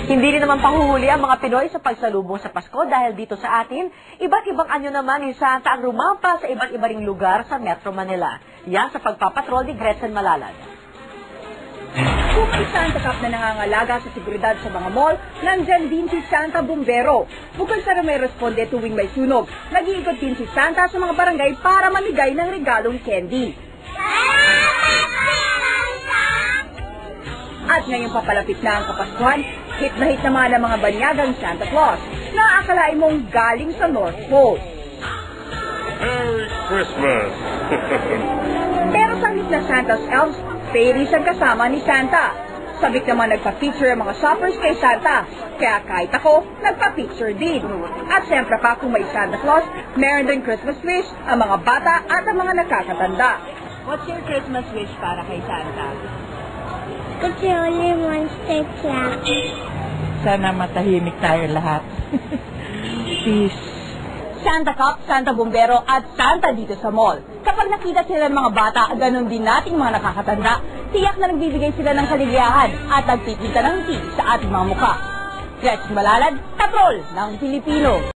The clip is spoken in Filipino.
Hindi rin naman pahuhuli ang mga Pinoy sa pagsalubong sa Pasko dahil dito sa atin, iba't ibang anyo naman ni Santa ang rumampa sa iba't ibang lugar sa Metro Manila. Yan sa pagpapatrol ni Gretchen Malalad. Kung may Santa Cup na nangangalaga sa seguridad sa mga mall, nandyan din si Santa Bombero. Bukod sa may responde tuwing may sunog, nag-iikot din si Santa sa mga barangay para mamigay ng regalong candy. At ngayong papalapit na ang Kapaskuhan, hit na hit naman ang mga banyagang Santa Claus na akalain mong galing sa North Pole. Merry Christmas! Pero sa hit na Santa's elves, fairies ang kasama ni Santa. Sabik naman nagpa-picture ang mga shoppers kay Santa, kaya kahit ako, nagpa-picture din. At siyempre pa kung may Santa Claus, meron din Christmas wish ang mga bata at ang mga nakakatanda. What's your Christmas wish para kay Santa? Kasi only one step lang. Sana matahimik tayo lahat. Peace. Santa Cup, Santa Bombero at Santa dito sa mall. Kapag nakita sila ng mga bata, ganun din nating mga nakakatanda, tiyak na nagbibigay sila ng kaligayahan at nagpipita ng ngiti sa ating mga mukha. Gretchen Malalad, Patrol ng Pilipino.